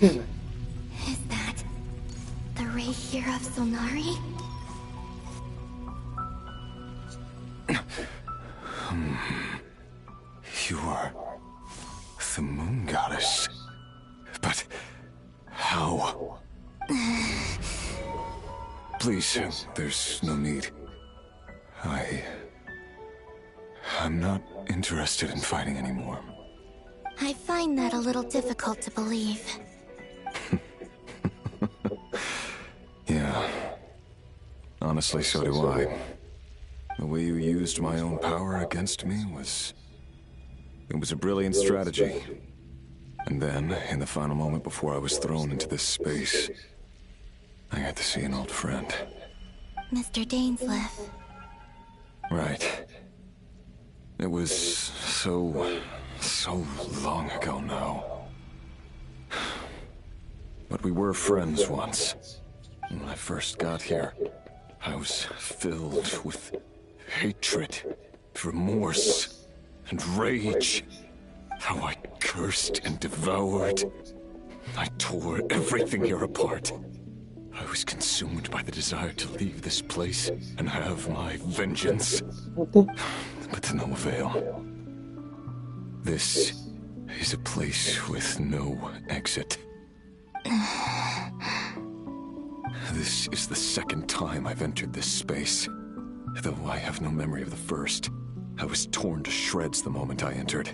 Is that the ray here of Solnari? You are the moon goddess. But how? Please, there's no need. I'm not interested in fighting anymore. I find that a little difficult to believe. Yeah. Honestly, so do I. The way you used my own power against me was... It was a brilliant strategy. And then, in the final moment before I was thrown into this space, I got to see an old friend. Mr. Dainsleif. Right. It was so long ago now. But we were friends once. When I first got here, I was filled with hatred, remorse, and rage. How I cursed and devoured. I tore everything here apart. I was consumed by the desire to leave this place and have my vengeance. But to no avail. This is a place with no exit. This is the second time I've entered this space. Though I have no memory of the first. I was torn to shreds the moment I entered.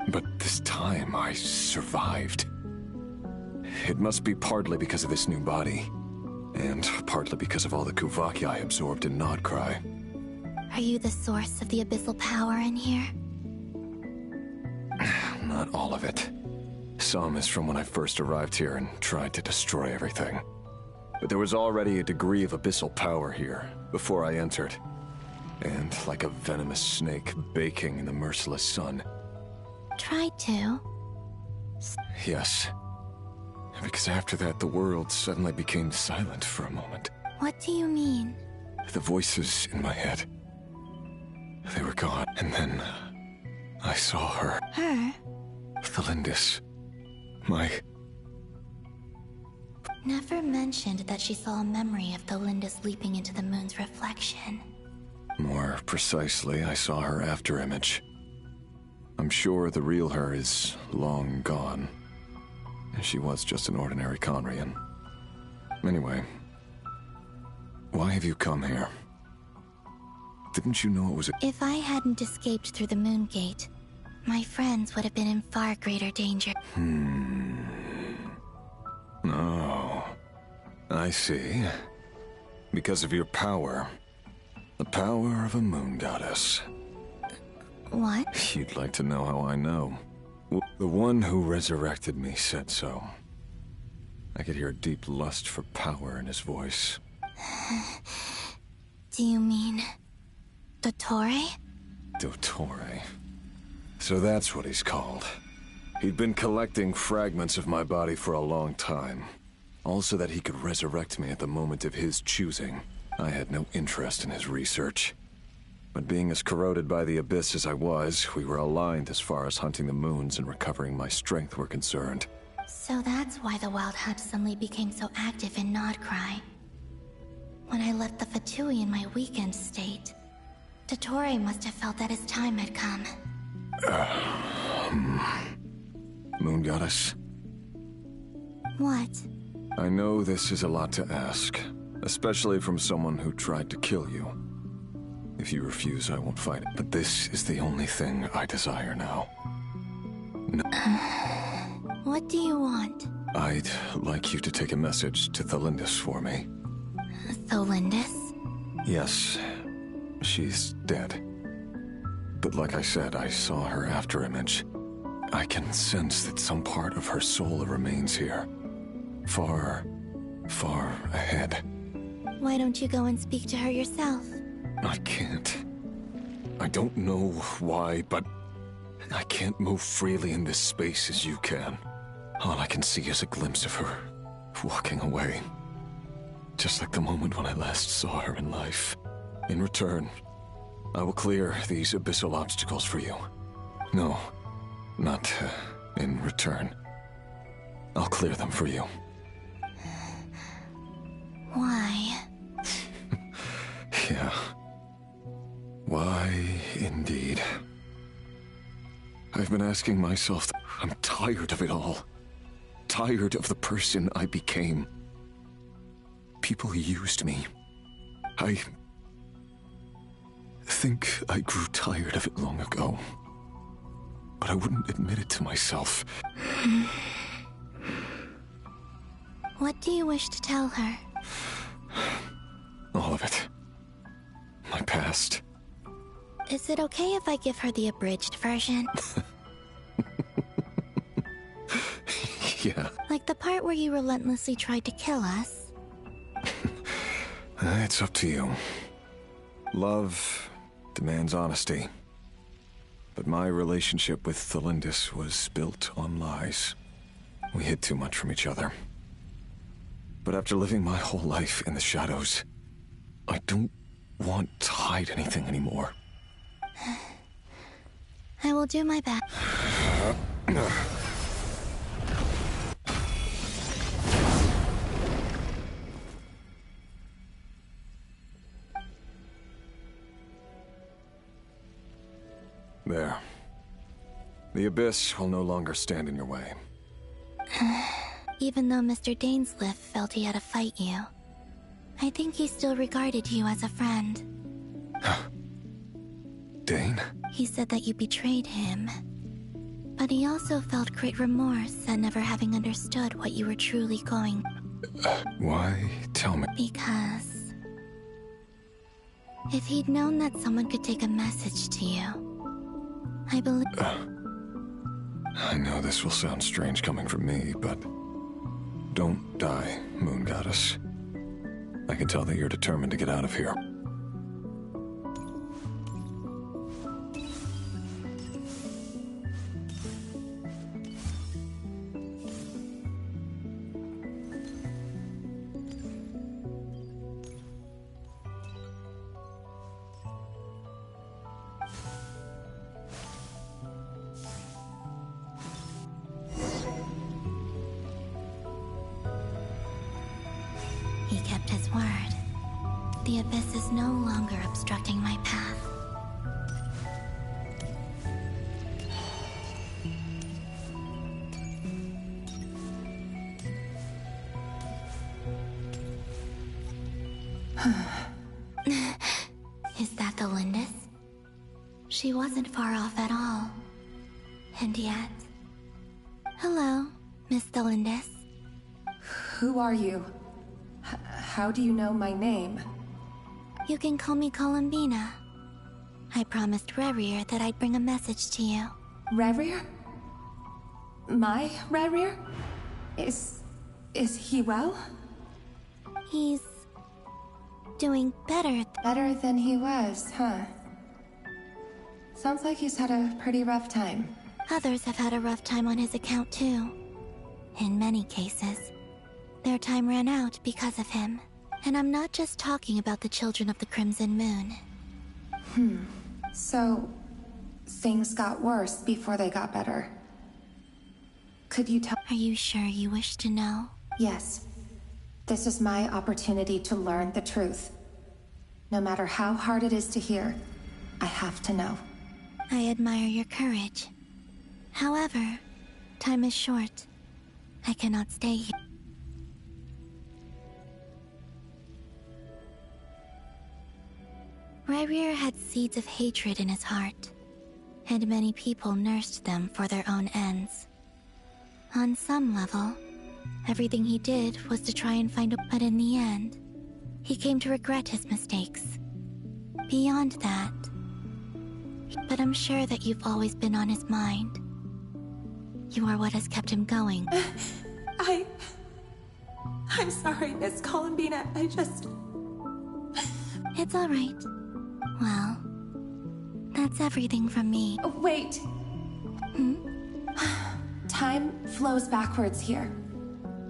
But this time I survived. It must be partly because of this new body. And partly because of all the Kuvaki I absorbed in Nodcry. Are you the source of the abyssal power in here? Not all of it. Some is from when I first arrived here and tried to destroy everything. But there was already a degree of abyssal power here, before I entered. And like a venomous snake baking in the merciless sun. Tried to? Yes. Because after that, the world suddenly became silent for a moment. What do you mean? The voices in my head. They were gone, and then I saw her. Her? Thelindis. My... Never mentioned that she saw a memory of Thelindis leaping into the moon's reflection. More precisely, I saw her afterimage. I'm sure the real her is long gone. She was just an ordinary Conrian. Anyway, why have you come here? Didn't you know it was a... If I hadn't escaped through the moon gate, my friends would have been in far greater danger. Oh, I see. Because of your power. The power of a moon goddess. What? You'd like to know how I know. The one who resurrected me said so. I could hear deep lust for power in his voice. Do you mean... Dottore? Dottore. So that's what he's called. He'd been collecting fragments of my body for a long time. All so that he could resurrect me at the moment of his choosing. I had no interest in his research. But being as corroded by the abyss as I was, we were aligned as far as hunting the moons and recovering my strength were concerned. So that's why the Wild Hunt suddenly became so active in Nodcry. When I left the Fatui in my weakened state, Dottore must have felt that his time had come. Moon Goddess? What? I know this is a lot to ask, especially from someone who tried to kill you. If you refuse, I won't fight it. But this is the only thing I desire now. No. What do you want? I'd like you to take a message to Thelindis for me. Thelindis? Yes. She's dead. But like I said, I saw her afterimage. I can sense that some part of her soul remains here. Far, far ahead. Why don't you go and speak to her yourself? I can't. I don't know why, but I can't move freely in this space as you can. All I can see is a glimpse of her, walking away. Just like the moment when I last saw her in life. In return, I will clear these abyssal obstacles for you. No, not in return. I'll clear them for you. Why? Yeah. Why, indeed. I've been asking myself, I'm tired of it all. Tired of the person I became. People used me. I think I grew tired of it long ago. But I wouldn't admit it to myself. What do you wish to tell her? All of it. My past. Is it okay if I give her the abridged version? Yeah. Like the part where you relentlessly tried to kill us? It's up to you. Love demands honesty. But my relationship with Thelindis was built on lies. We hid too much from each other. But after living my whole life in the shadows, I don't want to hide anything anymore. I will do my best. There. The Abyss will no longer stand in your way. Even though Mr. Dainsliff felt he had to fight you, I think he still regarded you as a friend. Dane? He said that you betrayed him. But he also felt great remorse at never having understood what you were truly going. Why? Tell me. Because if he'd known that someone could take a message to you, I believe... I know this will sound strange coming from me, but... Don't die, Moon Goddess. I can tell that you're determined to get out of here. He kept his word. The Abyss is no longer obstructing my path. Is that the Lindis? She wasn't far off at all. And yet... Hello, Miss Thelindis. Who are you? How do you know my name? You can call me Columbina. I promised Rerir that I'd bring a message to you. Rerir? My Rerir? Is he well? He's... doing better. Better than he was, huh? Sounds like he's had a pretty rough time. Others have had a rough time on his account too. In many cases, their time ran out because of him. And I'm not just talking about the children of the Crimson Moon. So, things got worse before they got better. Could you tell? Are you sure you wish to know? Yes. This is my opportunity to learn the truth. No matter how hard it is to hear, I have to know. I admire your courage. However, time is short. I cannot stay here. Rerir had seeds of hatred in his heart, and many people nursed them for their own ends. On some level, everything he did was to try and find a... But in the end, he came to regret his mistakes. Beyond that... But I'm sure that you've always been on his mind. You are what has kept him going. I'm sorry, Miss Columbina. It's all right. Well, that's everything from me. Wait. Time flows backwards here.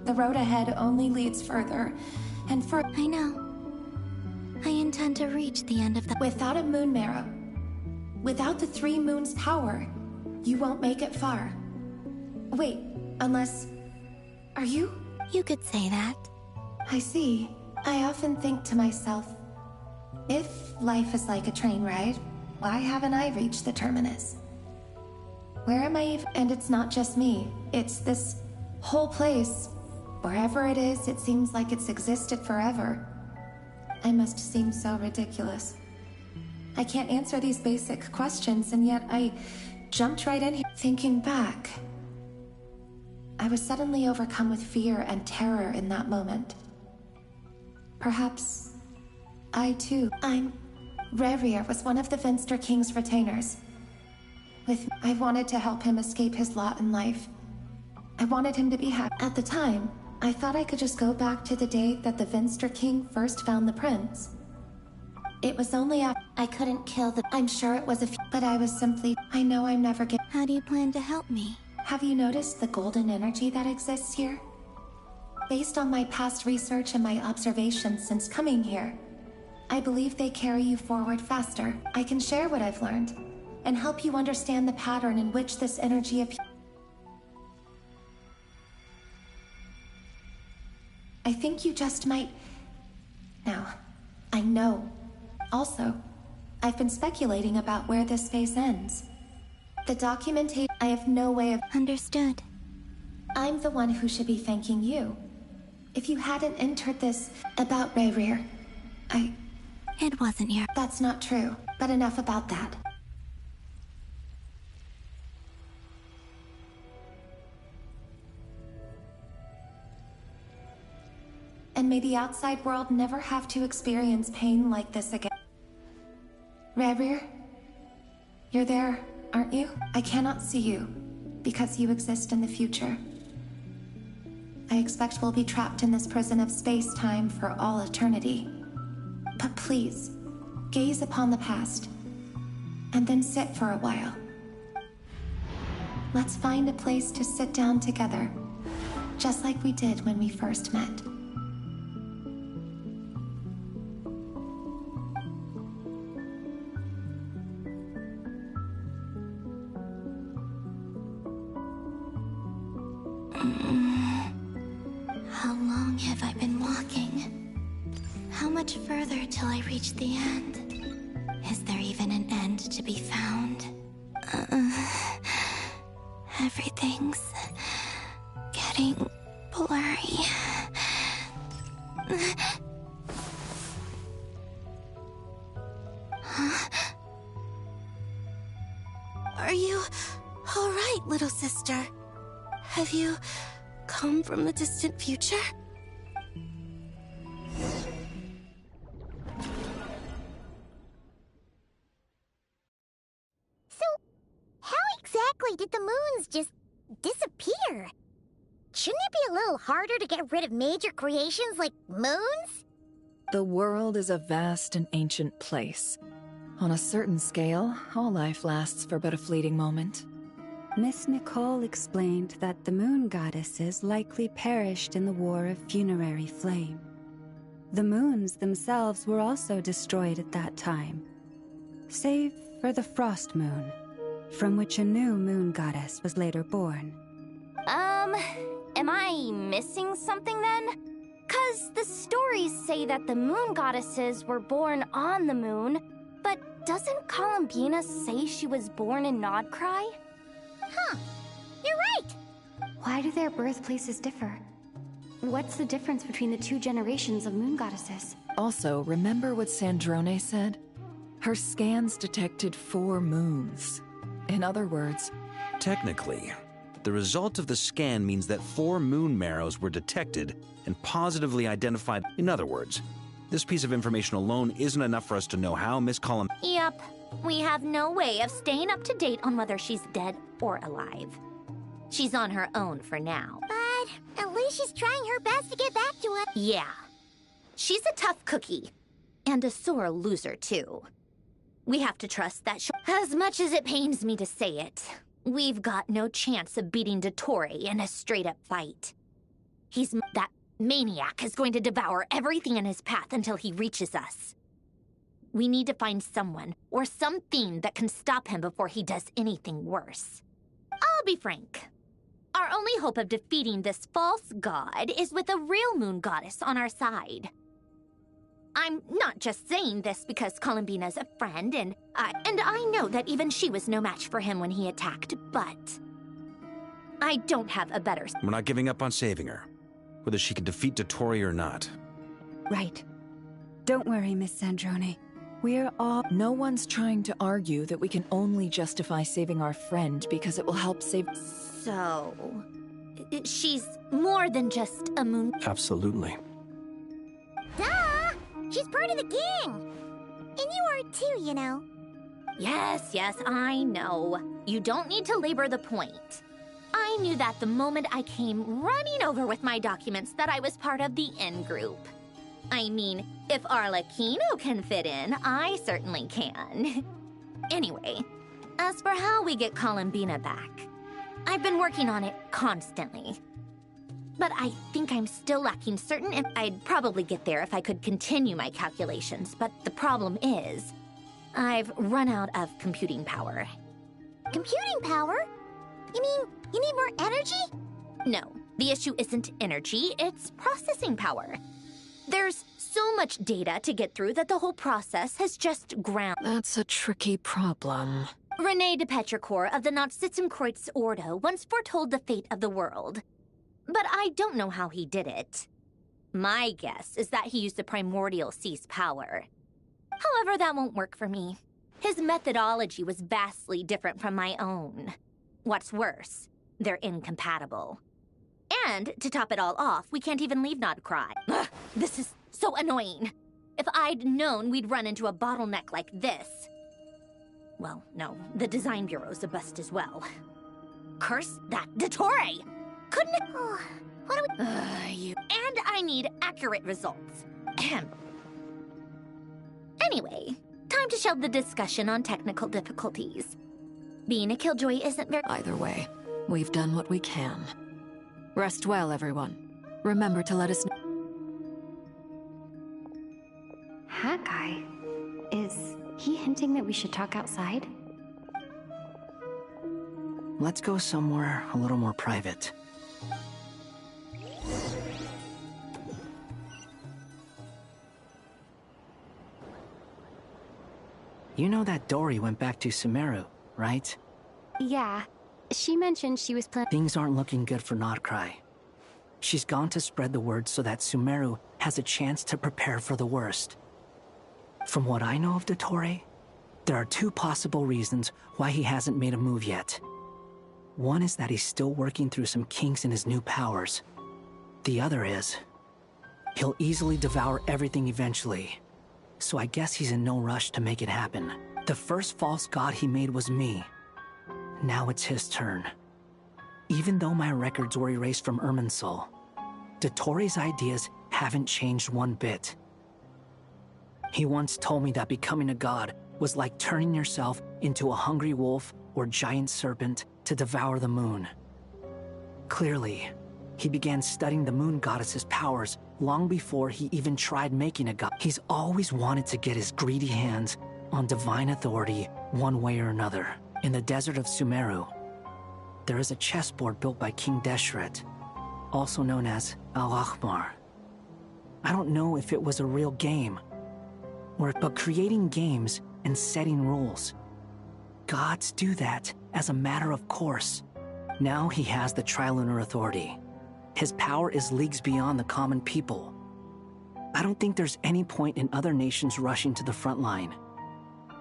The road ahead only leads further, and I know. I intend to reach the end of the... Without a moon marrow, without the 3 moons' power, you won't make it far. Wait, unless... Are you? You could say that. I see. I often think to myself, if life is like a train ride, why haven't I reached the terminus? Where am I even? And it's not just me. It's this whole place. Wherever it is, it seems like it's existed forever. I must seem so ridiculous. I can't answer these basic questions, and yet I jumped right in here. Thinking back, I was suddenly overcome with fear and terror in that moment. Perhaps I too. Rerir was one of the Finster King's retainers. I wanted to help him escape his lot in life. I wanted him to be happy. At the time, I thought I could just go back to the day that the Finster King first found the prince. It was only after I couldn't kill the. I'm sure it was but I was simply. I know I'm never getting. How do you plan to help me? Have you noticed the golden energy that exists here? Based on my past research and my observations since coming here, I believe they carry you forward faster. I can share what I've learned and help you understand the pattern in which this energy appears. I think you just might. Now, I know. Also, I've been speculating about where this phase ends. The documentation. I have no way of. Understood. I'm the one who should be thanking you. If you hadn't entered this about Rerir, It wasn't your. That's not true, but enough about that. And may the outside world never have to experience pain like this again. Rerir, you're there, aren't you? I cannot see you, because you exist in the future. I expect we'll be trapped in this prison of space-time for all eternity. But please, gaze upon the past, and then sit for a while. Let's find a place to sit down together, just like we did when we first met. How long have I been walking? How much further till I reach the end? Is there even an end to be found? Everything's getting blurry. Are you all right, little sister? Have you come from the distant future? So, how exactly did the moons just disappear? Shouldn't it be a little harder to get rid of major creations like moons? The world is a vast and ancient place. On a certain scale, all life lasts for but a fleeting moment. Miss Nicole explained that the moon goddesses likely perished in the War of Funerary Flame. The moons themselves were also destroyed at that time, save for the Frost Moon, from which a new moon goddess was later born. Am I missing something then? 'Cause the stories say that the moon goddesses were born on the moon, but doesn't Columbina say she was born in Nodcry? Huh, you're right! Why do their birthplaces differ? What's the difference between the two generations of moon goddesses? Also, remember what Sandrone said? Her scans detected 4 moons. In other words, Technically, the result of the scan means that 4 moon marrows were detected and positively identified. In other words, this piece of information alone isn't enough for us to know how Miss Collum. Yep, we have no way of staying up to date on whether she's dead or alive. She's on her own for now. But at least she's trying her best to get back to us. Yeah. She's a tough cookie. And a sore loser, too. We have to trust that as much as it pains me to say it, we've got no chance of beating Dottore in a straight-up fight. That maniac is going to devour everything in his path until he reaches us. We need to find someone or something that can stop him before he does anything worse. I'll be frank. Our only hope of defeating this false god is with a real moon goddess on our side. I'm not just saying this because Columbina's a friend, and I know that even she was no match for him when he attacked, but I don't have a better... We're not giving up on saving her, whether she can defeat Dottore or not. Right. Don't worry, Miss Sandrone. We're all... No one's trying to argue that we can only justify saving our friend because it will help save... So... she's more than just a moon... Absolutely. Duh! She's part of the gang! And you are too, you know. Yes, I know. You don't need to labor the point. I knew that the moment I came running over with my documents that I was part of the in-group. I mean, if Arlecchino can fit in, I certainly can. Anyway, as for how we get Columbina back, I've been working on it constantly. But I think I'm still lacking certain I'd probably get there if I could continue my calculations, but the problem is, I've run out of computing power. Computing power? You mean, you need more energy? No, the issue isn't energy, it's processing power. There's so much data to get through that the whole process has just ground. That's a tricky problem. René de Petrichor of the Nazissenkreuz Ordo once foretold the fate of the world. But I don't know how he did it. My guess is that he used the primordial sea's power. However, that won't work for me. His methodology was vastly different from my own. What's worse, they're incompatible. And, to top it all off, we can't even leave Nodcry. Ugh, this is so annoying. If I'd known we'd run into a bottleneck like this... Well, no, the design bureau's a bust as well. Curse that Dottore! Couldn't it... Oh, what do we... And I need accurate results. Ahem. Anyway, time to shelve the discussion on technical difficulties. Being a killjoy isn't very... Either way, we've done what we can. Rest well, everyone. Remember to let us know. Hawkeye? Is he hinting that we should talk outside? Let's go somewhere a little more private. You know that Dory went back to Sumeru, right? Yeah. She mentioned she was planning... Things aren't looking good for Nodcry. She's gone to spread the word so that Sumeru has a chance to prepare for the worst. From what I know of Dottore, there are two possible reasons why he hasn't made a move yet. One is that he's still working through some kinks in his new powers. The other is, he'll easily devour everything eventually. So I guess he's in no rush to make it happen. The first false god he made was me. Now it's his turn. Even though my records were erased from Irminsul, Dottore's ideas haven't changed one bit. He once told me that becoming a god was like turning yourself into a hungry wolf or giant serpent to devour the moon. Clearly, he began studying the moon goddess's powers long before he even tried making a god. He's always wanted to get his greedy hands on divine authority one way or another. In the desert of Sumeru, there is a chessboard built by King Deshret, also known as Al-Ahmar. I don't know if it was a real game, but creating games and setting rules. Gods do that as a matter of course. Now he has the Trilunar Authority. His power is leagues beyond the common people. I don't think there's any point in other nations rushing to the front line.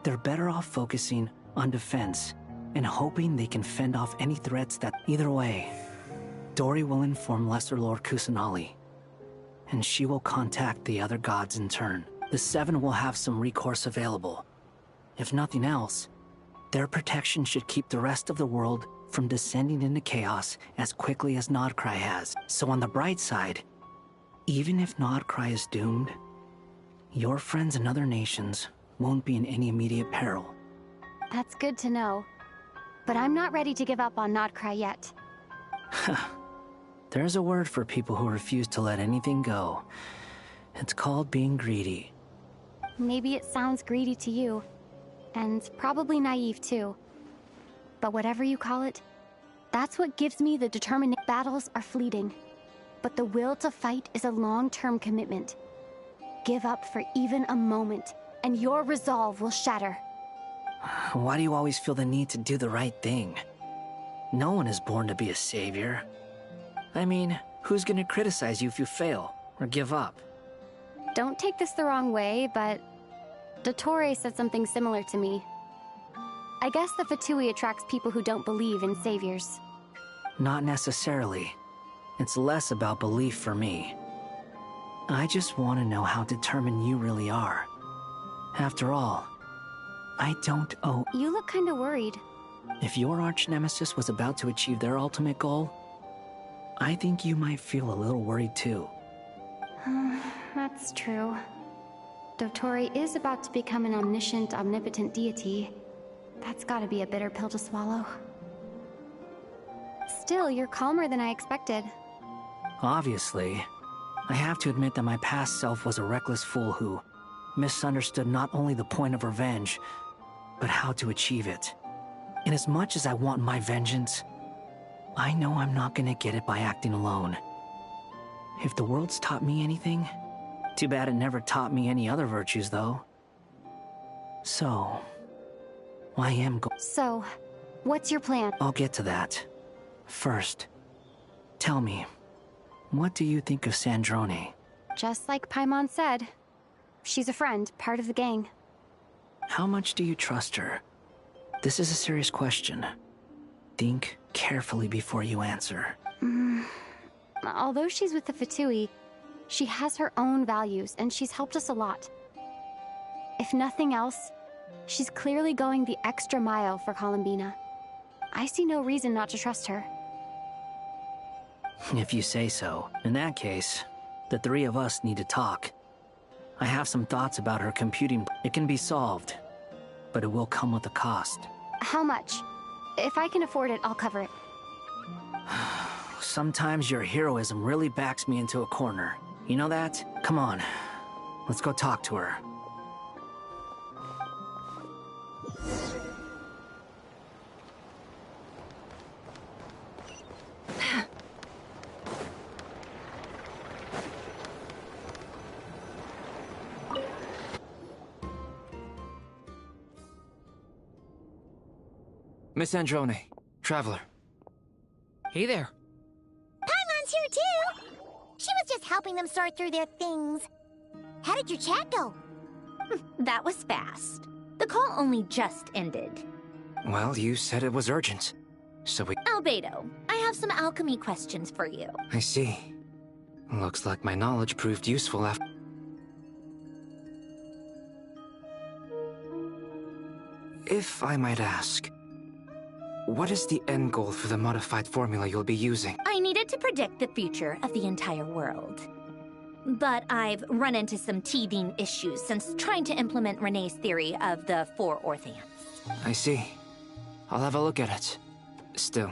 They're better off focusing on defense and hoping they can fend off any threats that... Either way, Dory will inform Lesser Lord Kusanali, and she will contact the other gods in turn. The Seven will have some recourse available. If nothing else, their protection should keep the rest of the world from descending into chaos as quickly as Nodcry has. So on the bright side, even if Nodcry is doomed, your friends in other nations won't be in any immediate peril. That's good to know. But I'm not ready to give up on Nodcry yet. There's a word for people who refuse to let anything go. It's called being greedy. Maybe it sounds greedy to you, and probably naive too. But whatever you call it, That's what gives me the determination. Battles are fleeting, but the will to fight is a long-term commitment. Give up for even a moment, and your resolve will shatter. Why do you always feel the need to do the right thing? No one is born to be a savior. I mean, who's gonna criticize you if you fail or give up? Don't take this the wrong way, but Dottore said something similar to me. I guess the Fatui attracts people who don't believe in saviors. Not necessarily. It's less about belief for me. I just want to know how determined you really are. After all, I don't owe... You look kinda worried. If your arch-nemesis was about to achieve their ultimate goal, I think you might feel a little worried too. That's true. Dottore is about to become an omniscient, omnipotent deity. That's gotta be a bitter pill to swallow. Still, you're calmer than I expected. Obviously. I have to admit that my past self was a reckless fool who misunderstood not only the point of revenge, but how to achieve it. And as much as I want my vengeance, I know I'm not gonna get it by acting alone. If the world's taught me anything, too bad it never taught me any other virtues, though. So, I am So, what's your plan? I'll get to that. First, tell me, what do you think of Sandrone? Just like Paimon said, she's a friend, part of the gang. How much do you trust her? This is a serious question. Think carefully before you answer. Although she's with the Fatui, she has her own values, and she's helped us a lot. If nothing else, she's clearly going the extra mile for Columbina. I see no reason not to trust her. If you say so. In that case, the three of us need to talk. I have some thoughts about her computing. It can be solved, but it will come with a cost. How much? If I can afford it, I'll cover it. Sometimes your heroism really backs me into a corner. You know that? Come on, let's go talk to her. Miss Androne, Traveler. Hey there. Paimon's here too! She was just helping them sort through their things. How did your chat go? That was fast. The call only just ended. Well, you said it was urgent, so we... Albedo, I have some alchemy questions for you. I see. Looks like my knowledge proved useful after... If I might ask, what is the end goal for the modified formula you'll be using? I needed to predict the future of the entire world. But I've run into some teething issues since trying to implement Renee's theory of the four Orthants. I see. I'll have a look at it. Still,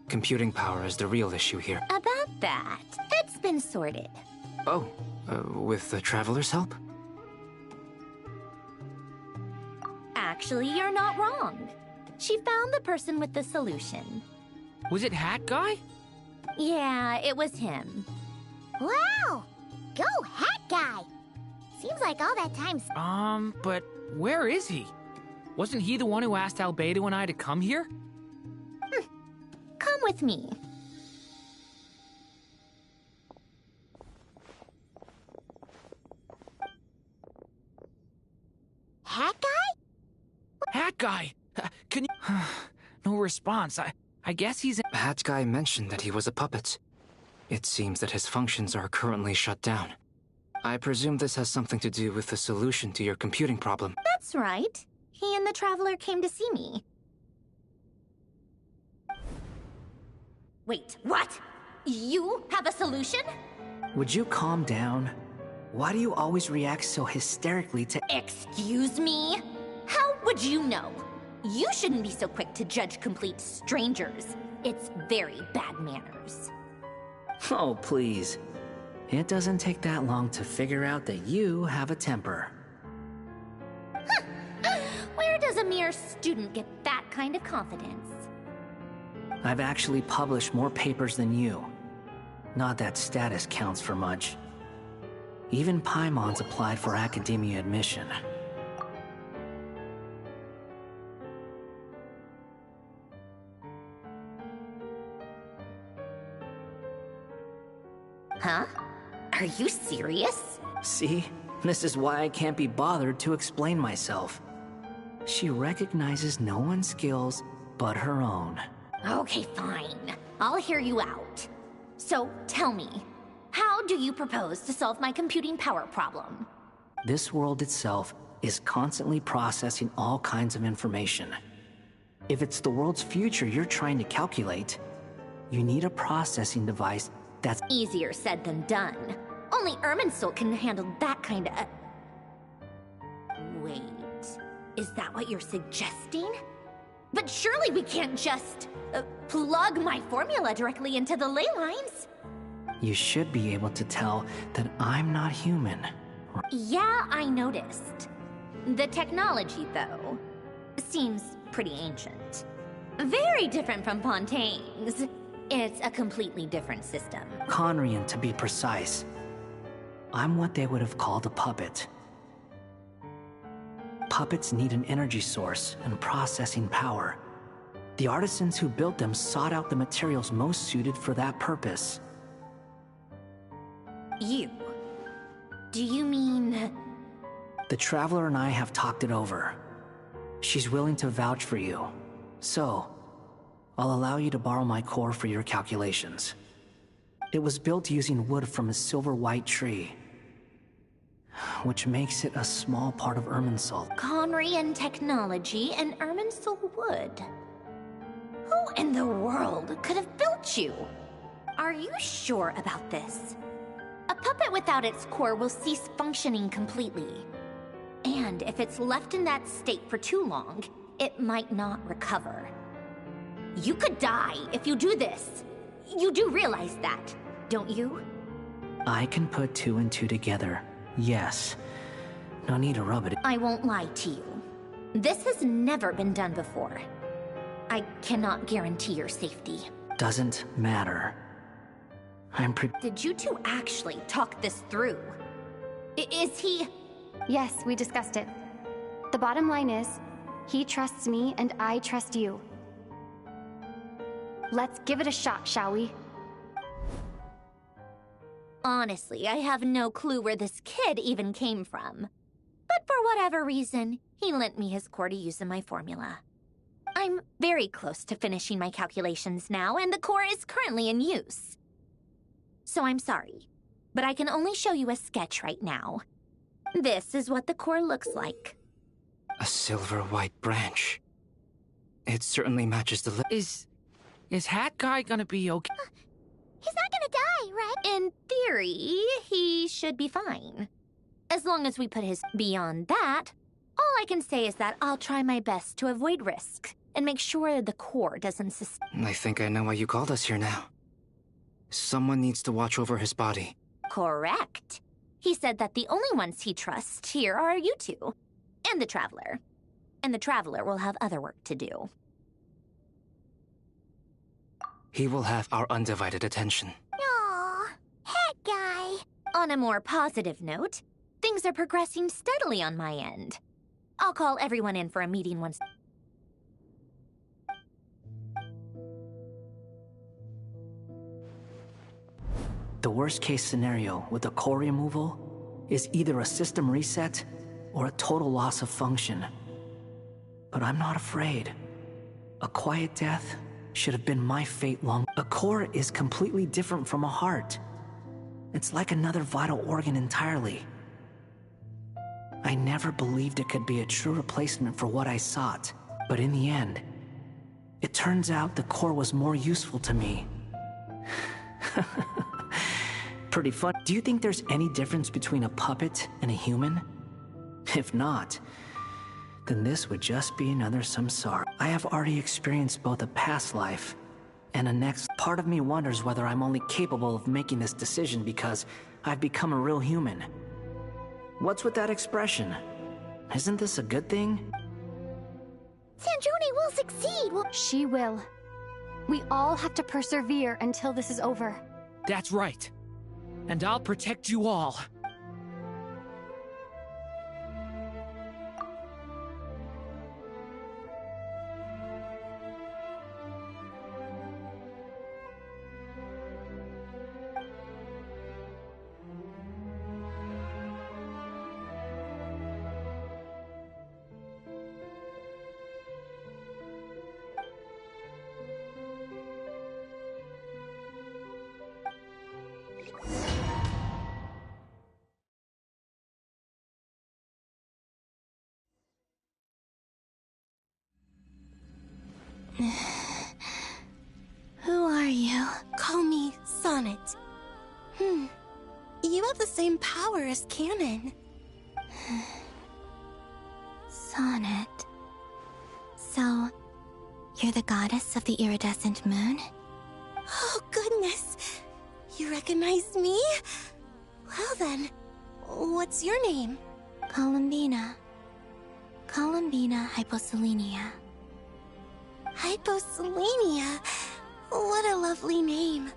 computing power is the real issue here. About that, it's been sorted. Oh, with the Traveler's help? Actually, you're not wrong. She found the person with the solution. Was it Hat Guy? Yeah, it was him. Wow! Go Hat Guy! Seems like all that time... But where is he? Wasn't he the one who asked Albedo and I to come here? Come with me. Hat Guy? Hat Guy! Can you... No response. I guess he's... Hat Guy mentioned that he was a puppet. It seems that his functions are currently shut down. I presume this has something to do with the solution to your computing problem. That's right. He and the Traveler came to see me. Wait, what? You have a solution? Would you calm down? Why do you always react so hysterically to... Excuse me? How would you know? You shouldn't be so quick to judge complete strangers. It's very bad manners. Oh, please. It doesn't take that long to figure out that you have a temper. Where does a mere student get that kind of confidence? I've actually published more papers than you. Not that status counts for much. Even Paimon's applied for academia admission. Huh? Are you serious? See? This is why I can't be bothered to explain myself. She recognizes no one's skills but her own. Okay, fine. I'll hear you out. So, tell me, how do you propose to solve my computing power problem? This world itself is constantly processing all kinds of information. If it's the world's future you're trying to calculate, you need a processing device that's easier said than done. Only Irminsul can handle that kind of... Wait, is that what you're suggesting? But surely we can't just plug my formula directly into the ley lines. You should be able to tell that I'm not human. Yeah, I noticed. The technology, though, seems pretty ancient. Very different from Pontaine's. It's a completely different system. Conrian, to be precise. I'm what they would have called a puppet. Puppets need an energy source and processing power. The artisans who built them sought out the materials most suited for that purpose. You? Do you mean... The Traveler and I have talked it over. She's willing to vouch for you. So, I'll allow you to borrow my core for your calculations. It was built using wood from a silver-white tree, which makes it a small part of Irminsul. Conrian technology and Irminsul wood. Who in the world could have built you? Are you sure about this? A puppet without its core will cease functioning completely. And if it's left in that state for too long, it might not recover. You could die if you do this. You do realize that, don't you? I can put two and two together, yes. No need to rub it. I won't lie to you. This has never been done before. I cannot guarantee your safety. Doesn't matter. Did you two actually talk this through? Is he... Yes, we discussed it. The bottom line is, he trusts me and I trust you. Let's give it a shot, shall we? Honestly, I have no clue where this kid even came from. But for whatever reason, he lent me his core to use in my formula. I'm very close to finishing my calculations now, and the core is currently in use. So I'm sorry, but I can only show you a sketch right now. This is what the core looks like. A silver-white branch. It certainly matches the Is Hat Guy gonna be okay? He's not gonna die, right? In theory, he should be fine. As long as we put his beyond that, all I can say is that I'll try my best to avoid risk and make sure the core doesn't I think I know why you called us here now. Someone needs to watch over his body. Correct. He said that the only ones he trusts here are you two, and the Traveler. And the Traveler will have other work to do. He will have our undivided attention. Aww, Hat Guy. On a more positive note, things are progressing steadily on my end. I'll call everyone in for a meeting once... The worst-case scenario with the core removal is either a system reset or a total loss of function. But I'm not afraid. A quiet death should have been my fate long. A core is completely different from a heart. It's like another vital organ entirely. I never believed it could be a true replacement for what I sought, but in the end, it turns out the core was more useful to me. Pretty fun. Do you think there's any difference between a puppet and a human? If not, then this would just be another samsara. I have already experienced both a past life and a next. Part of me wonders whether I'm only capable of making this decision because I've become a real human. What's with that expression? Isn't this a good thing? Sandrone will succeed. She will. We all have to persevere until this is over. That's right. And I'll protect you all. Who are you? Call me Sonnet. You have the same power as Canon. Sonnet. So, you're the goddess of the iridescent moon? Oh, goodness. You recognize me? Well then, what's your name? Columbina. Columbina Hyposelenia. Hyposelenia? What a lovely name.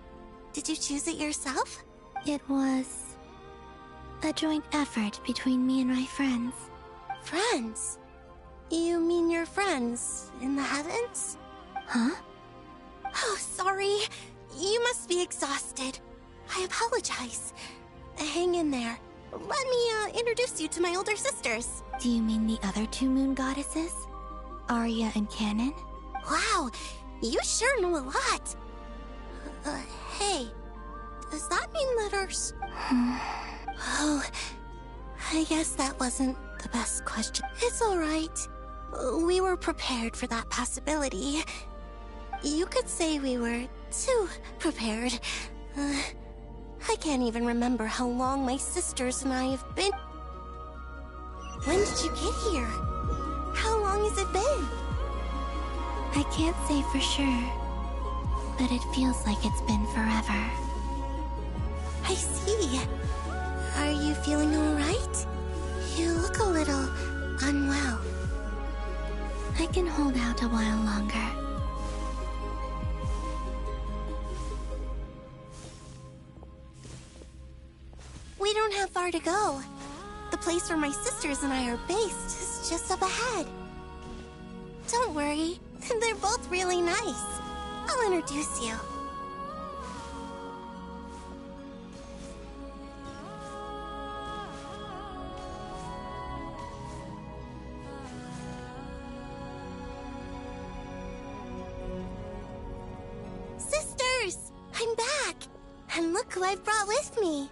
Did you choose it yourself? It was a joint effort between me and my friends. Friends? You mean your friends in the heavens? Huh? Oh, sorry. You must be exhausted. I apologize. Hang in there. Let me introduce you to my older sisters. Do you mean the other two moon goddesses? Arya and Canon? Wow, you sure know a lot. Hey, does that mean letters? Oh, I guess that wasn't the best question. It's alright. We were prepared for that possibility. You could say we were too prepared. I can't even remember how long my sisters and I have been. When did you get here? How long has it been? I can't say for sure, but it feels like it's been forever. I see. Are you feeling alright? You look a little unwell. I can hold out a while longer. We don't have far to go. The place where my sisters and I are based is just up ahead. Don't worry, they're both really nice. I'll introduce you. Sisters! I'm back! And look who I've brought with me.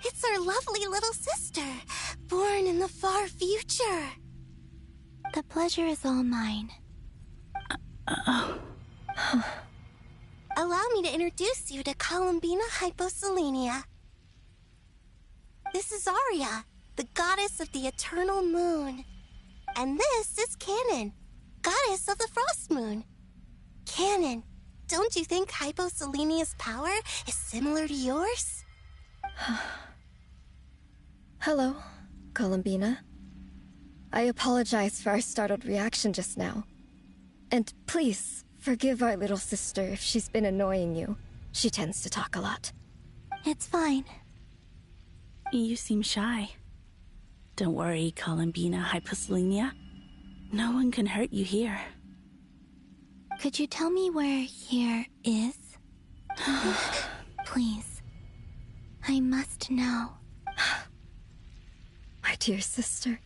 It's our lovely little sister, born in the far future. The pleasure is all mine. Allow me to introduce you to Columbina Hyposelenia. This is Arya, the goddess of the eternal moon. And this is Canon, goddess of the frost moon. Canon, don't you think Hyposelenia's power is similar to yours? Hello, Columbina. I apologize for our startled reaction just now. And please, forgive our little sister if she's been annoying you. She tends to talk a lot. It's fine. You seem shy. Don't worry, Columbina Hyposelenia. No one can hurt you here. Could you tell me where here is? Please. I must know. My dear sister,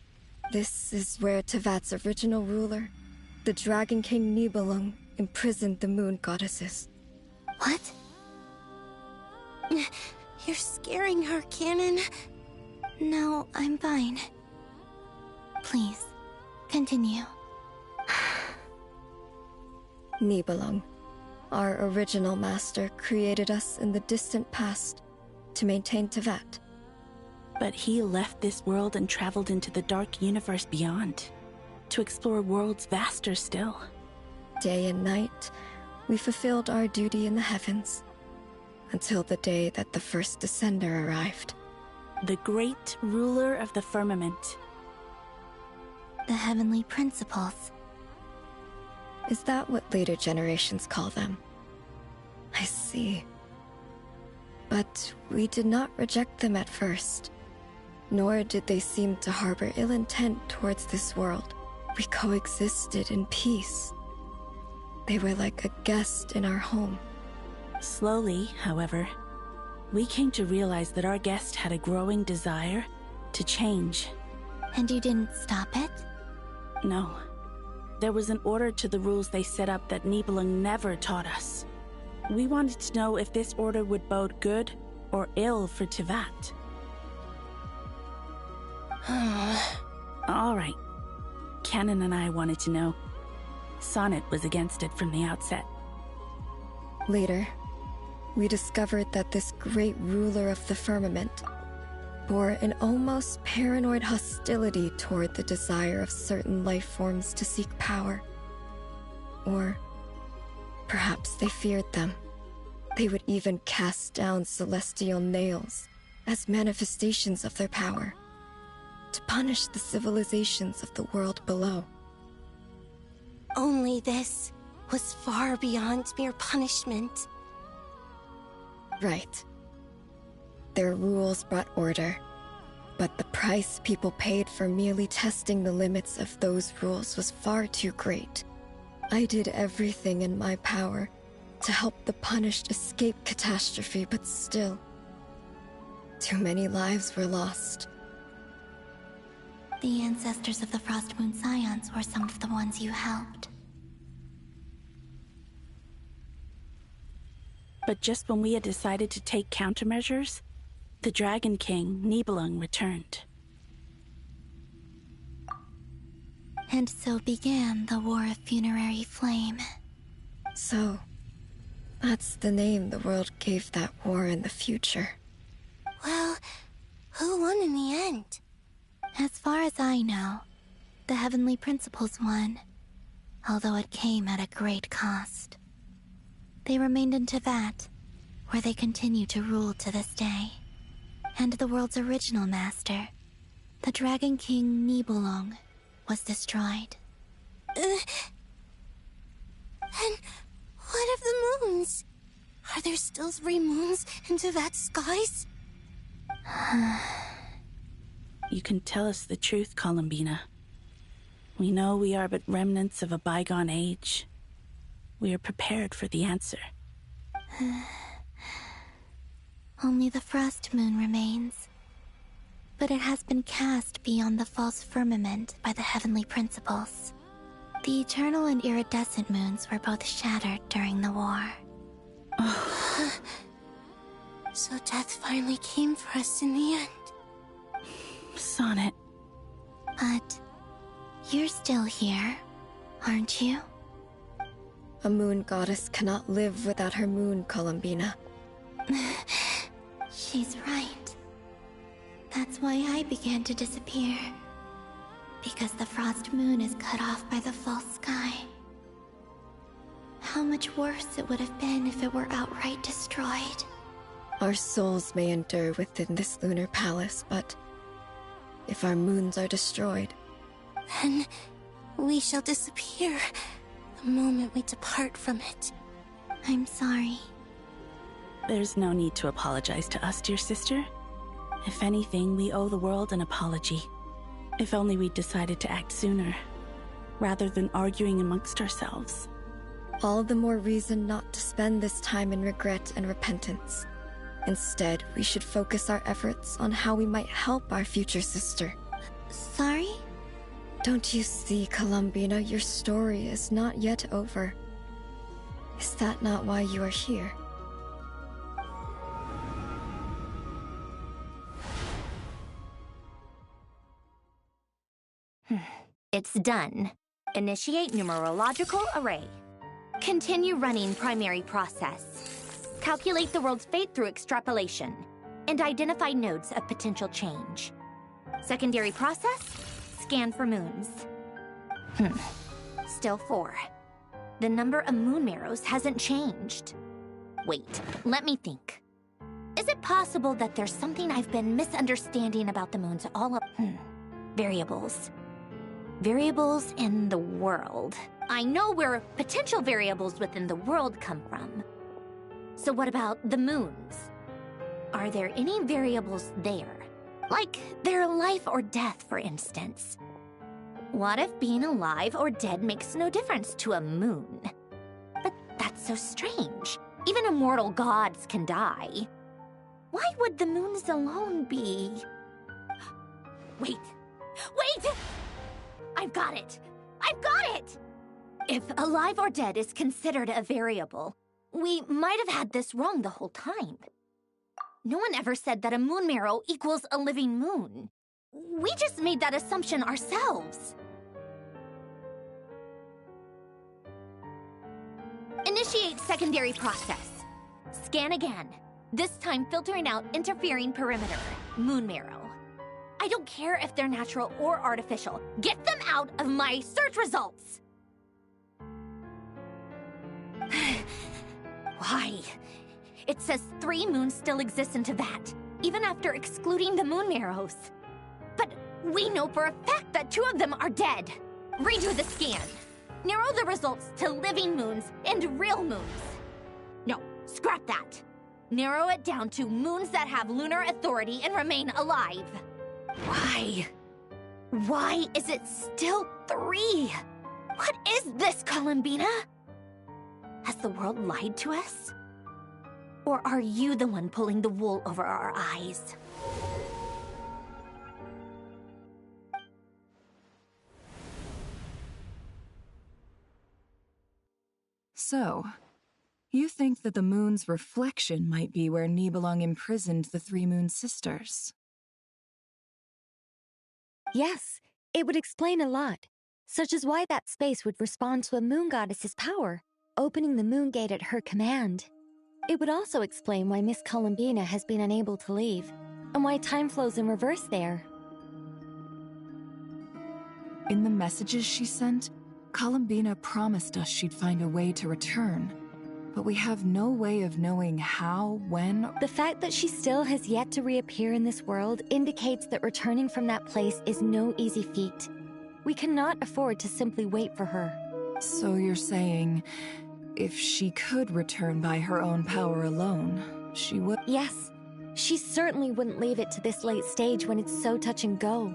this is where Tevat's original ruler, the Dragon King Nibelung, imprisoned the moon goddesses. What? You're scaring her, Canon. No, I'm fine. Please, continue. Nibelung, our original master, created us in the distant past to maintain Tevat. But he left this world and traveled into the dark universe beyond, to explore worlds vaster still. Day and night, we fulfilled our duty in the heavens, until the day that the first Descender arrived. The great ruler of the firmament. The heavenly principles. Is that what later generations call them? I see. But we did not reject them at first, nor did they seem to harbor ill intent towards this world. We coexisted in peace. They were like a guest in our home. Slowly, however, we came to realize that our guest had a growing desire to change. And you didn't stop it? No. There was an order to the rules they set up that Nibelung never taught us. We wanted to know if this order would bode good or ill for Tivat. All right. Canon and I wanted to know. Sonnet was against it from the outset. Later, we discovered that this great ruler of the firmament bore an almost paranoid hostility toward the desire of certain life forms to seek power. Or perhaps they feared them. They would even cast down celestial nails as manifestations of their power, to punish the civilizations of the world below. Only this was far beyond mere punishment. Right. Their rules brought order, but the price people paid for merely testing the limits of those rules was far too great. I did everything in my power to help the punished escape catastrophe, but still, too many lives were lost. The ancestors of the Frost Moon Scions were some of the ones you helped. But just when we had decided to take countermeasures, the Dragon King, Nibelung, returned. And so began the War of Funerary Flame. So, that's the name the world gave that war in the future. Well, who won in the end? As far as I know, the Heavenly Principles won, although it came at a great cost. They remained in Tivat, where they continue to rule to this day. And the world's original master, the Dragon King Nibelung, was destroyed. And what of the moons? Are there still 3 moons in Tivat's skies? You can tell us the truth, Columbina. We know we are but remnants of a bygone age. We are prepared for the answer. Only the Frost Moon remains. But it has been cast beyond the false firmament by the Heavenly Principles. The eternal and iridescent moons were both shattered during the war. So death finally came for us in the end. Sonnet. But you're still here, aren't you? A moon goddess cannot live without her moon, Columbina. She's right. That's why I began to disappear. Because the Frost Moon is cut off by the false sky. How much worse it would have been if it were outright destroyed. Our souls may endure within this lunar palace, but if our moons are destroyed, then we shall disappear the moment we depart from it. I'm sorry. There's no need to apologize to us, dear sister. If anything, we owe the world an apology. If only we'd decided to act sooner, rather than arguing amongst ourselves. All the more reason not to spend this time in regret and repentance. Instead, we should focus our efforts on how we might help our future sister. Sorry? Don't you see, Columbina, your story is not yet over. Is that not why you are here? It's done. Initiate numerological array. Continue running primary process. Calculate the world's fate through extrapolation. And identify nodes of potential change. Secondary process, scan for moons. Still 4. The number of moon marrows hasn't changed. Wait, let me think. Is it possible that there's something I've been misunderstanding about the moons all up? Variables. Variables in the world. I know where potential variables within the world come from. So what about the moons? Are there any variables there? Like their life or death, for instance. What if being alive or dead makes no difference to a moon? But that's so strange. Even immortal gods can die. Why would the moons alone be? Wait! Wait! I've got it! I've got it! If alive or dead is considered a variable, we might have had this wrong the whole time. No one ever said that a moon marrow equals a living moon. We just made that assumption ourselves. Initiate secondary process. Scan again. This time filtering out interfering perimeter. Moon marrow. I don't care if they're natural or artificial. Get them out of my search results! Why? It says 3 moons still exist in Teyvat, even after excluding the moon marrows. But we know for a fact that 2 of them are dead. Redo the scan. Narrow the results to living moons and real moons. No, scrap that. Narrow it down to moons that have lunar authority and remain alive. Why? Why is it still 3? What is this, Columbina? Has the world lied to us? Or are you the one pulling the wool over our eyes? So, you think that the moon's reflection might be where Nibelung imprisoned the 3 moon sisters? Yes, it would explain a lot, such as why that space would respond to a moon goddess's power, opening the moon gate at her command. It would also explain why Miss Columbina has been unable to leave, and why time flows in reverse there. In the messages she sent, Columbina promised us she'd find a way to return. But we have no way of knowing how, when... The fact that she still has yet to reappear in this world indicates that returning from that place is no easy feat. We cannot afford to simply wait for her. So you're saying, if she could return by her own power alone, she would... Yes, she certainly wouldn't leave it to this late stage when it's so touch and go.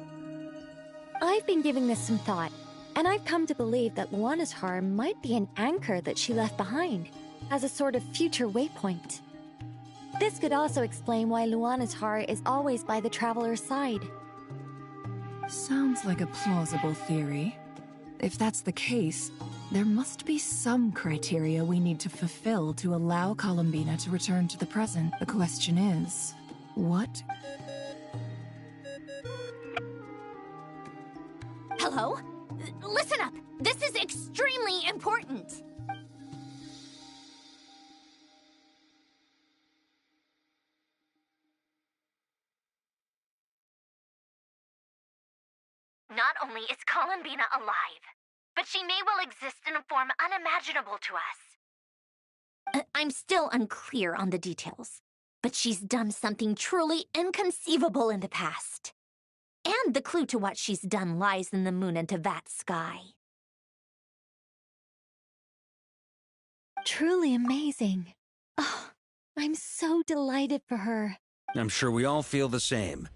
I've been giving this some thought, and I've come to believe that Luana's Har might be an anchor that she left behind, as a sort of future waypoint. This could also explain why Luana's Har is always by the traveler's side. Sounds like a plausible theory. If that's the case, there must be some criteria we need to fulfill to allow Columbina to return to the present. The question is, what? Hello? Listen up! This is extremely important! Not only is Columbina alive, but she may well exist in a form unimaginable to us. I'm still unclear on the details, but she's done something truly inconceivable in the past. And the clue to what she's done lies in the moon and Teyvat sky. Truly amazing. Oh, I'm so delighted for her. I'm sure we all feel the same.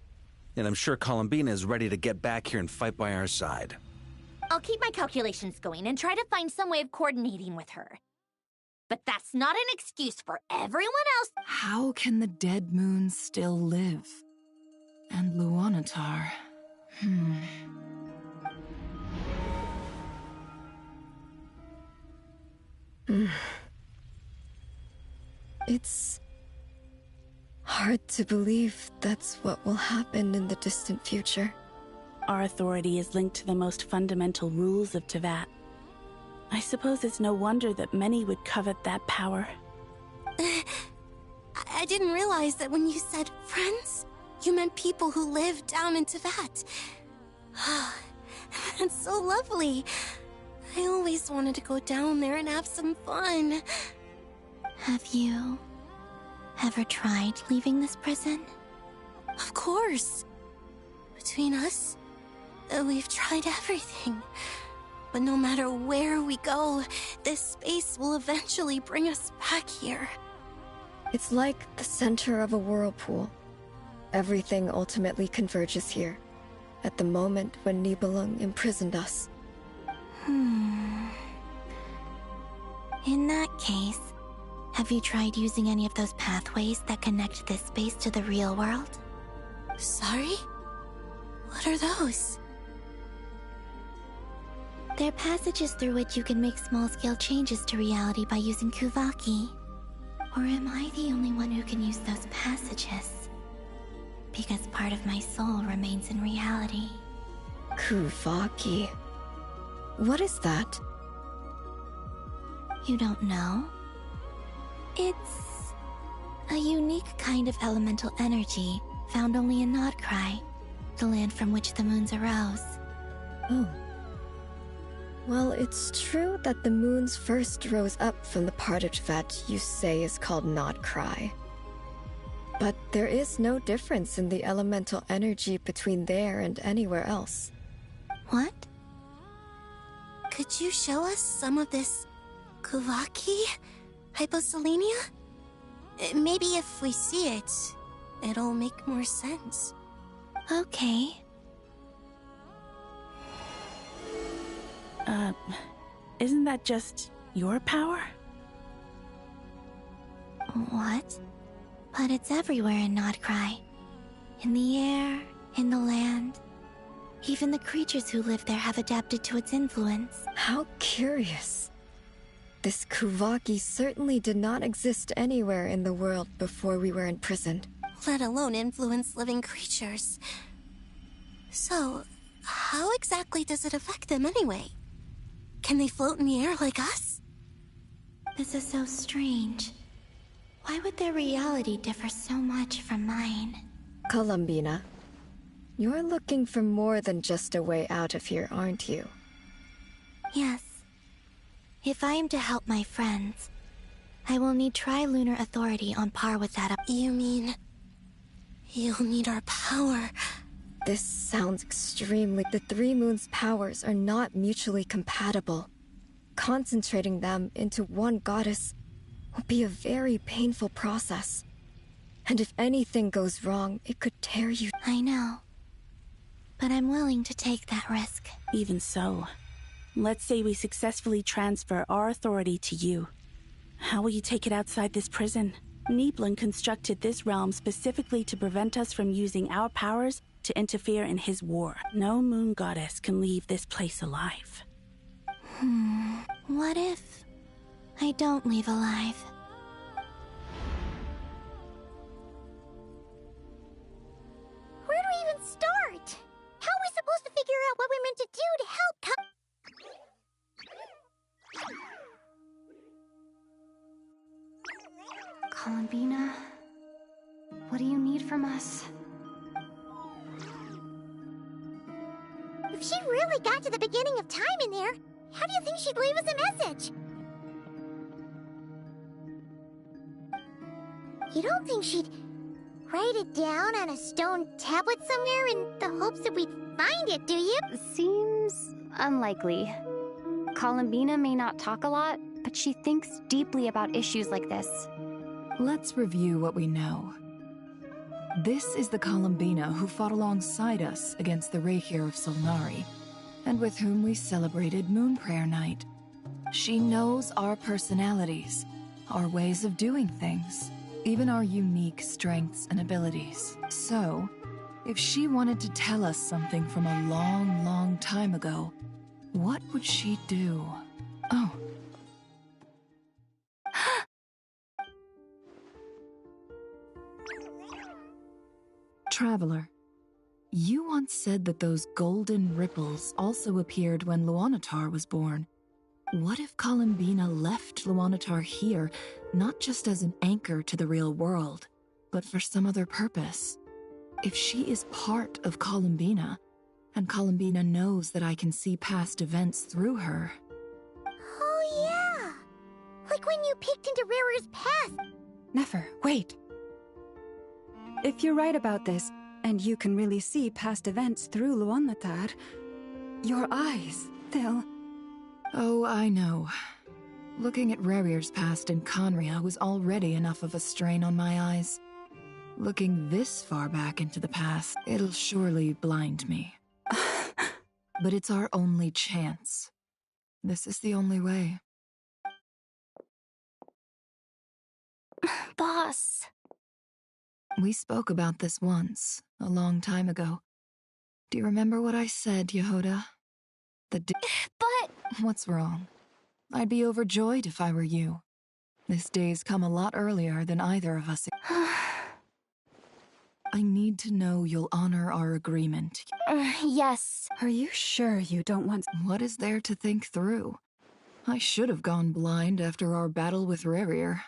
And I'm sure Columbina is ready to get back here and fight by our side. I'll keep my calculations going and try to find some way of coordinating with her. But that's not an excuse for everyone else. How can the dead moon still live? And Luanatar... It's hard to believe that's what will happen in the distant future. Our authority is linked to the most fundamental rules of Teyvat. I suppose it's no wonder that many would covet that power. I didn't realize that when you said friends, you meant people who live down in Teyvat. That's so lovely. I always wanted to go down there and have some fun. Have you Ever tried leaving this prison? Of course. Between us, we've tried everything. But no matter where we go, this space will eventually bring us back here. It's like the center of a whirlpool. Everything ultimately converges here, at the moment when Nibelung imprisoned us. In that case, have you tried using any of those pathways that connect this space to the real world? Sorry? What are those? They're passages through which you can make small-scale changes to reality by using Kuvaki. Or am I the only one who can use those passages? Because part of my soul remains in reality. Kuvaki. What is that? You don't know? It's a unique kind of elemental energy found only in Nodcry, the land from which the moons arose. Oh. Well, it's true that the moons first rose up from the part that you say is called Nodcry. But there is no difference in the elemental energy between there and anywhere else. What? Could you show us some of this Kuvaki? Hyposelenia? Maybe if we see it, it'll make more sense. Okay. Isn't that just your power? What? But it's everywhere in Nodcry. In the air, in the land. Even the creatures who live there have adapted to its influence. How curious. This Kuvaki certainly did not exist anywhere in the world before we were imprisoned. Let alone influence living creatures. So, how exactly does it affect them anyway? Can they float in the air like us? This is so strange. Why would their reality differ so much from mine? Columbina, you're looking for more than just a way out of here, aren't you? Yes. If I am to help my friends, I will need tri-lunar authority on par with that of— You mean... you'll need our power? This sounds extremely— The Three Moons' powers are not mutually compatible. Concentrating them into one goddess will be a very painful process. And if anything goes wrong, it could tear you— I know. But I'm willing to take that risk. Even so, let's say we successfully transfer our authority to you. How will you take it outside this prison? Nibelung constructed this realm specifically to prevent us from using our powers to interfere in his war. No moon goddess can leave this place alive. What if I don't leave alive? Where do we even start? How are we supposed to figure out what we're meant to do to help Columbina, what do you need from us? If she really got to the beginning of time in there, how do you think she'd leave us a message? You don't think she'd write it down on a stone tablet somewhere in the hopes that we'd find it, do you? Seems unlikely. Columbina may not talk a lot, but she thinks deeply about issues like this. Let's review what we know. This is the Columbina who fought alongside us against the Reikir of Solnari, and with whom we celebrated Moon Prayer Night. She knows our personalities, our ways of doing things, even our unique strengths and abilities. So, if she wanted to tell us something from a long, long time ago, what would she do? Oh. Traveler, you once said that those golden ripples also appeared when Luanatar was born. What if Columbina left Luanatar here, not just as an anchor to the real world, but for some other purpose? If she is part of Columbina, and Columbina knows that I can see past events through her... Oh yeah! Like when you peeked into Rarer's past! Nefer, wait! If you're right about this, and you can really see past events through Luonatar, your eyes, they'll... Oh, I know. Looking at Rerir's past in Conria was already enough of a strain on my eyes. Looking this far back into the past, it'll surely blind me. But it's our only chance. This is the only way. Boss. We spoke about this once, a long time ago. Do you remember what I said, Yehoda? But... What's wrong? I'd be overjoyed if I were you. This day's come a lot earlier than either of us. I need to know you'll honor our agreement. Yes. Are you sure you don't want... What is there to think through? I should have gone blind after our battle with Rerir.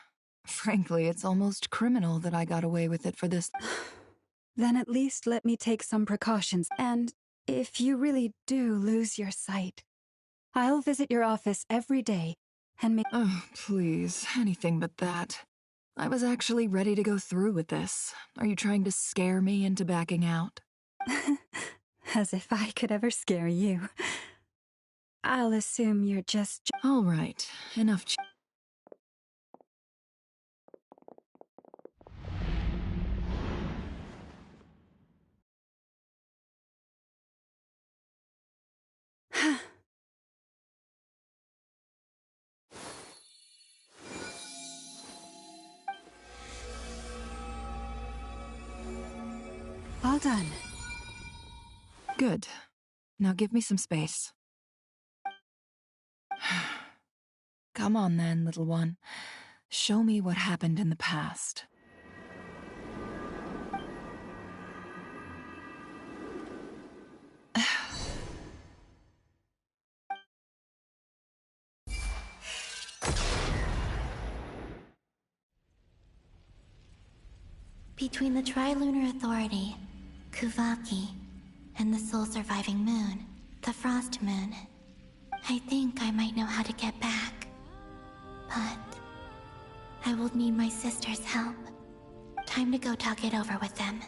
Frankly, it's almost criminal that I got away with it for this. Then at least let me take some precautions, and if you really do lose your sight, I'll visit your office every day and make... Oh, please, anything but that. I was actually ready to go through with this. Are you trying to scare me into backing out? As if I could ever scare you. I'll assume you're just... All right, enough All done. Good. Now give me some space. Come on then, little one. Show me what happened in the past. Between the Trilunar Authority, Kuvaki, and the soul-surviving moon, the Frost Moon, I think I might know how to get back. But I will need my sister's help. Time to go talk it over with them.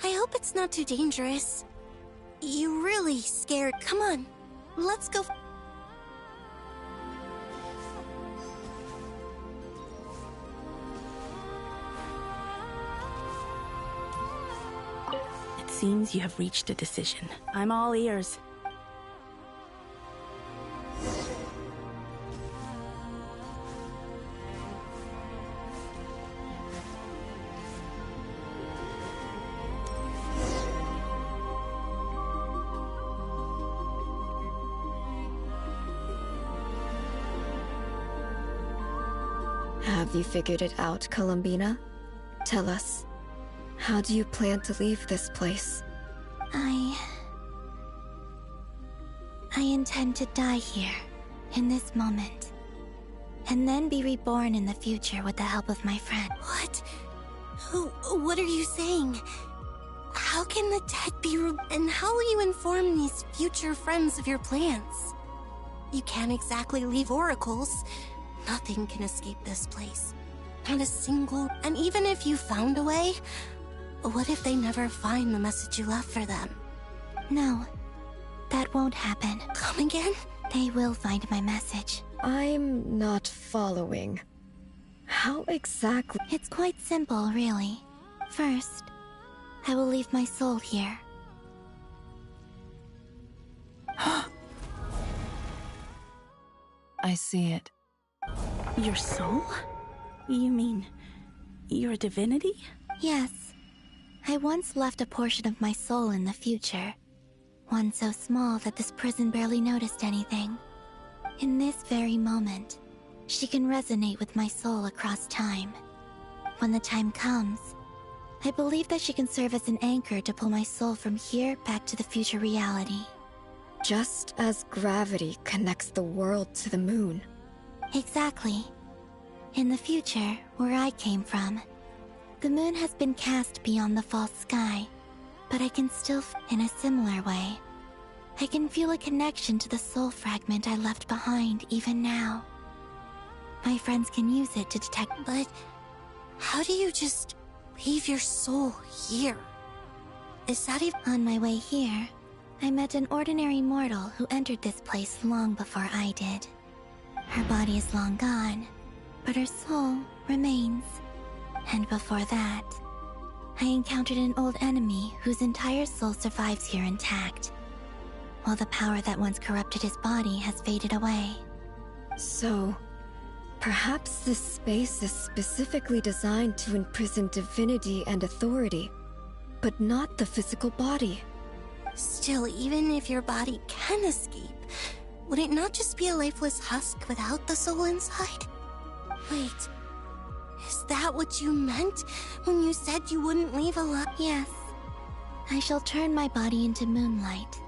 I hope it's not too dangerous. You really scared. Come on, let's go. It seems you have reached a decision. I'm all ears. Have you figured it out, Columbina? Tell us. How do you plan to leave this place? I intend to die here, in this moment. And then be reborn in the future with the help of my friend. What? What are you saying? How can the dead be and how will you inform these future friends of your plans? You can't exactly leave oracles. Nothing can escape this place. Not a single... And even if you found a way, what if they never find the message you left for them? No, that won't happen. Come again? They will find my message. I'm not following. How exactly... It's quite simple, really. First, I will leave my soul here. I see it. Your soul? You mean your divinity? Yes. I once left a portion of my soul in the future. One so small that this prison barely noticed anything. In this very moment, she can resonate with my soul across time. When the time comes, I believe that she can serve as an anchor to pull my soul from here back to the future reality. Just as gravity connects the world to the moon. Exactly. In the future, where I came from, The moon has been cast beyond the false sky, but I can still in a similar way. I can feel a connection to the soul fragment I left behind even now. My friends can use it to detect. But how do you just leave your soul here? Is that even— On my way here, I met an ordinary mortal who entered this place long before I did. Her body is long gone, but her soul remains. And before that, I encountered an old enemy whose entire soul survives here intact, while the power that once corrupted his body has faded away. So, perhaps this space is specifically designed to imprison divinity and authority, but not the physical body. Still, even if your body can escape, would it not just be a lifeless husk without the soul inside? Wait, is that what you meant when you said you wouldn't leave alive? Yes. I shall turn my body into moonlight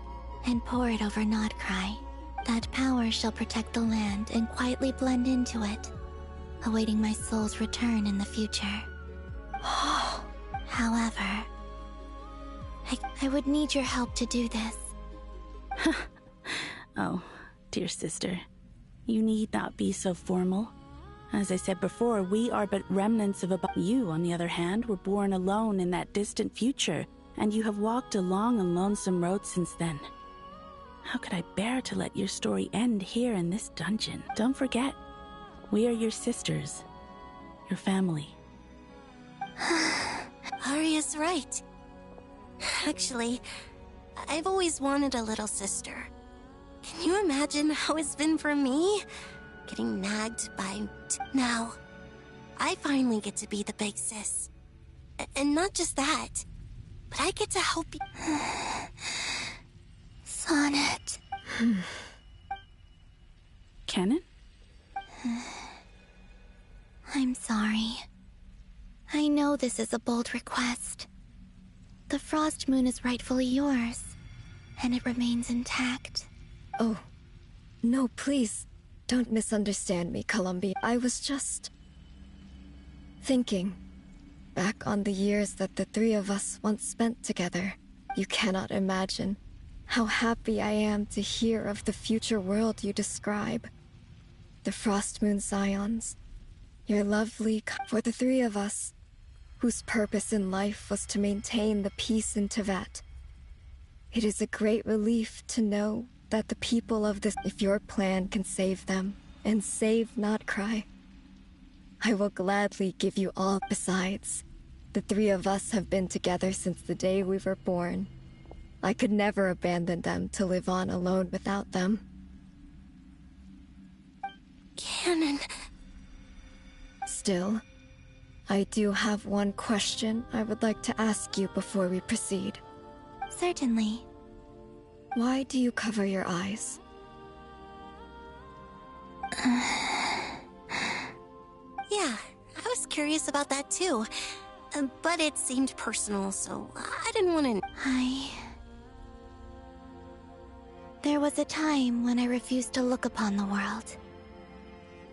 and pour it over Nodcry. That power shall protect the land and quietly blend into it, awaiting my soul's return in the future. However, I would need your help to do this. Oh, dear sister, you need not be so formal. As I said before, we are but remnants of a You, on the other hand, were born alone in that distant future, and you have walked a long and lonesome road since then. How could I bear to let your story end here in this dungeon? Don't forget, we are your sisters, your family. Arya's right. Actually, I've always wanted a little sister. Can you imagine how it's been for me? Getting nagged by... Now, I finally get to be the big sis. And not just that, but I get to help you. Sonnet. Canon? I'm sorry. I know this is a bold request. The Frost Moon is rightfully yours, and it remains intact. Oh, no, please, don't misunderstand me, Columbia. I was just thinking back on the years that the three of us once spent together. You cannot imagine how happy I am to hear of the future world you describe. The Frost Moon Scions, your lovely for the three of us, whose purpose in life was to maintain the peace in Teyvat. It is a great relief to know that the people of this, if your plan can save them, and save Nodcry, I will gladly give you all. Besides, the three of us have been together since the day we were born. I could never abandon them to live on alone without them. Canon. Still, I do have one question I would like to ask you before we proceed. Certainly. Why do you cover your eyes? Yeah, I was curious about that too. But it seemed personal, so I didn't want to... There was a time when I refused to look upon the world.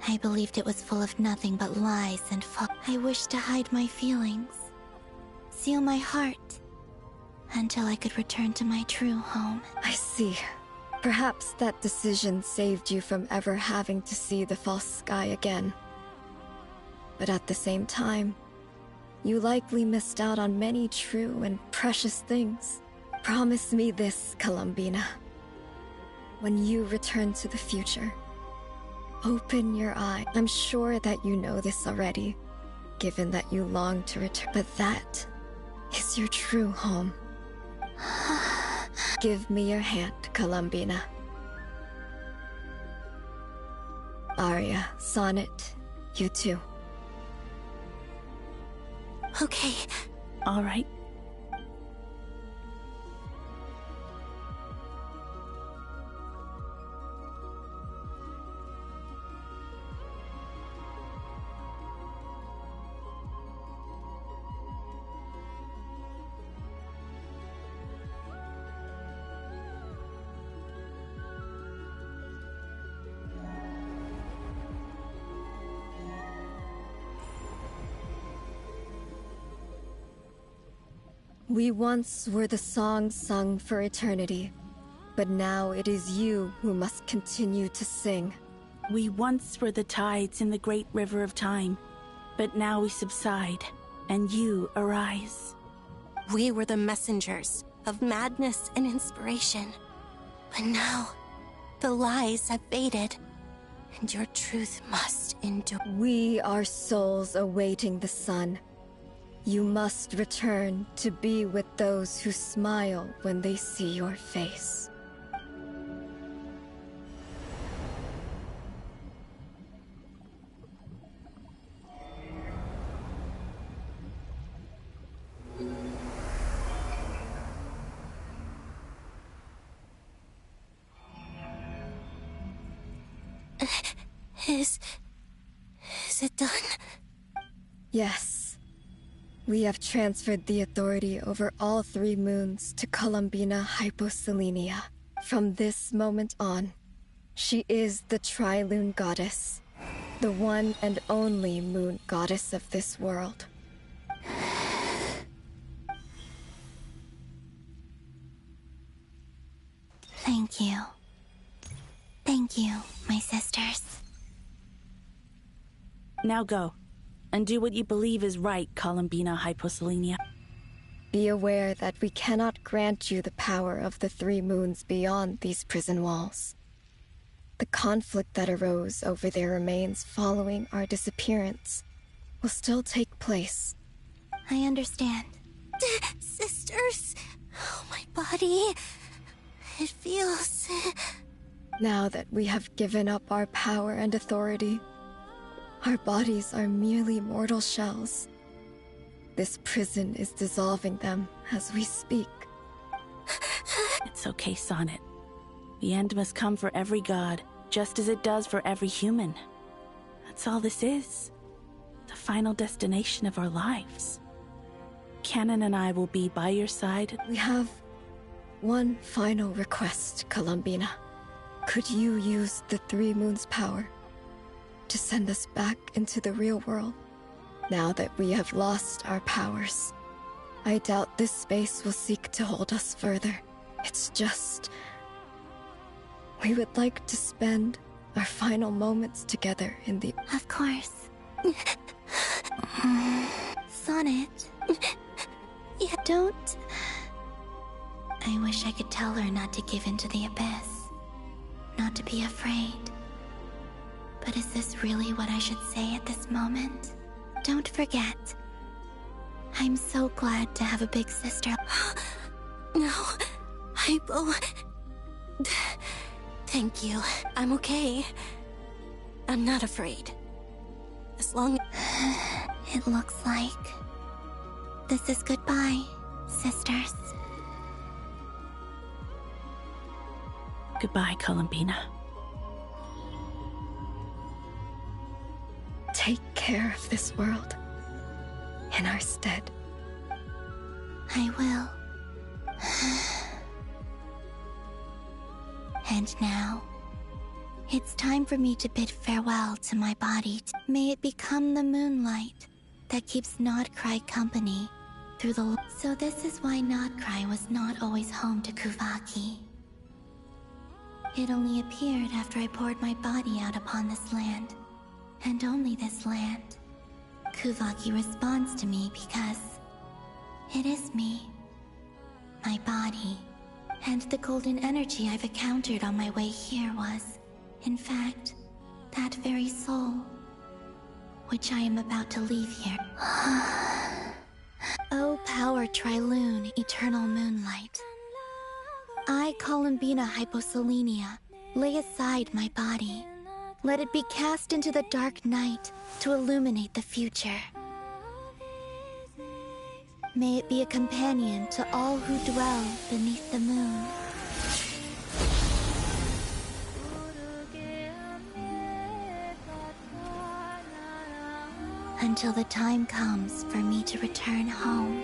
I believed it was full of nothing but lies and I wished to hide my feelings, seal my heart, until I could return to my true home. I see. Perhaps that decision saved you from ever having to see the false sky again. But at the same time, you likely missed out on many true and precious things. Promise me this, Columbina. When you return to the future, open your eye. I'm sure that you know this already, given that you long to return. But that is your true home. Give me your hand, Columbina. Arya, Sonnet, you too. Okay. All right. We once were the song sung for eternity, but now it is you who must continue to sing. We once were the tides in the great river of time, but now we subside, and you arise. We were the messengers of madness and inspiration, but now the lies have faded, and your truth must endure. We are souls awaiting the sun. You must return to be with those who smile when they see your face. Is it done? Yes. We have transferred the authority over all 3 moons to Columbina Hyposelenia. From this moment on, she is the Tri-Lune Goddess, the one and only moon goddess of this world. Thank you. Thank you, my sisters. Now go, and do what you believe is right, Columbina Hyposelenia. Be aware that we cannot grant you the power of the 3 moons beyond these prison walls. The conflict that arose over their remains following our disappearance will still take place. I understand. Sisters, oh, my body. It feels... Now that we have given up our power and authority, our bodies are merely mortal shells. This prison is dissolving them as we speak. It's okay, Sonnet. The end must come for every god, just as it does for every human. That's all this is. The final destination of our lives. Canon and I will be by your side. We have one final request, Columbina. Could you use the 3 moons' power to send us back into the real world? Now that we have lost our powers, I doubt this space will seek to hold us further. It's just... we would like to spend our final moments together in the... Of course. Sonnet. Yeah. Don't... I wish I could tell her not to give in to the abyss. Not to be afraid. But is this really what I should say at this moment? Don't forget. I'm so glad to have a big sister. No, Hypo. Thank you. I'm okay. I'm not afraid. As long as... It looks like... this is goodbye, sisters. Goodbye, Columbina. Take care of this world in our stead. I will. And now, it's time for me to bid farewell to my body. May it become the moonlight that keeps Nodcry company through the... So this is why Nodcry was not always home to Kuvaki. It only appeared after I poured my body out upon this land. And only this land. Kuvaki responds to me because... it is me. My body. And the golden energy I've encountered on my way here was, in fact, that very soul. Which I am about to leave here. O power Tri-Lune, eternal moonlight. I, Columbina Hyposelenia, lay aside my body. Let it be cast into the dark night to illuminate the future. May it be a companion to all who dwell beneath the moon. Until the time comes for me to return home.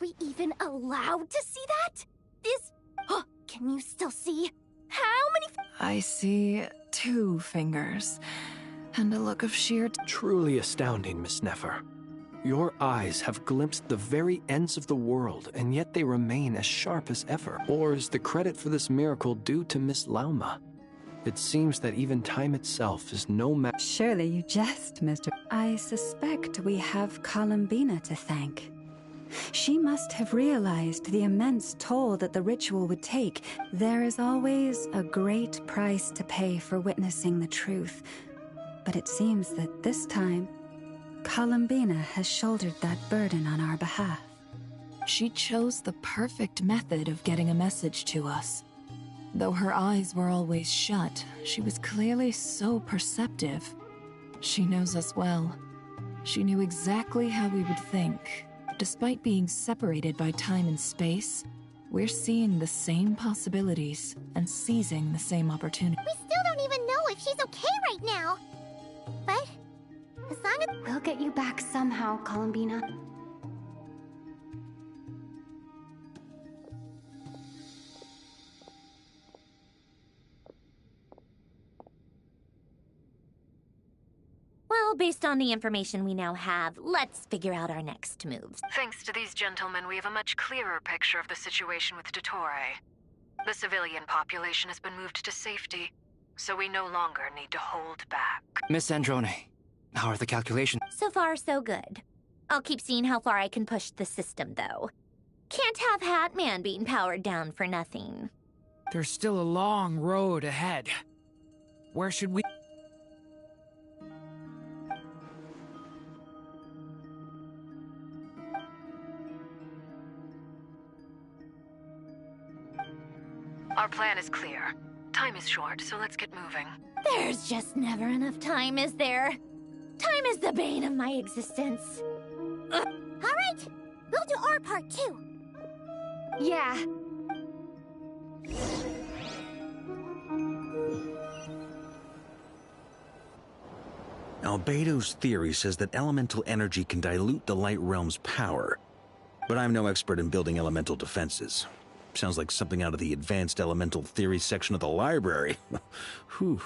we even allowed to see that? Can you still see? How many? I see 2 fingers, and a look of sheer... Truly astounding, Miss Nefer. Your eyes have glimpsed the very ends of the world, and yet they remain as sharp as ever. Or is the credit for this miracle due to Miss Lauma? It seems that even time itself is no match. Surely you jest, Mr. I suspect we have Columbina to thank. She must have realized the immense toll that the ritual would take. There is always a great price to pay for witnessing the truth. But it seems that this time, Columbina has shouldered that burden on our behalf. She chose the perfect method of getting a message to us. Though her eyes were always shut, she was clearly so perceptive. She knows us well. She knew exactly how we would think. Despite being separated by time and space, we're seeing the same possibilities and seizing the same opportunity. We still don't even know if she's okay right now. But as long as we'll get you back somehow, Columbina. Well, based on the information we now have, let's figure out our next moves. Thanks to these gentlemen, we have a much clearer picture of the situation with Dottore. The civilian population has been moved to safety, so we no longer need to hold back. Miss Androne, how are the calculations? So far, so good. I'll keep seeing how far I can push the system, though. Can't have Hat Man being powered down for nothing. There's still a long road ahead. Where should we... Our plan is clear. Time is short, so let's get moving. There's just never enough time, is there? Time is the bane of my existence. All right, we'll do our part too. Yeah. Albedo's theory says that elemental energy can dilute the light realm's power. But I'm no expert in building elemental defenses. Sounds like something out of the advanced elemental theory section of the library. Whew.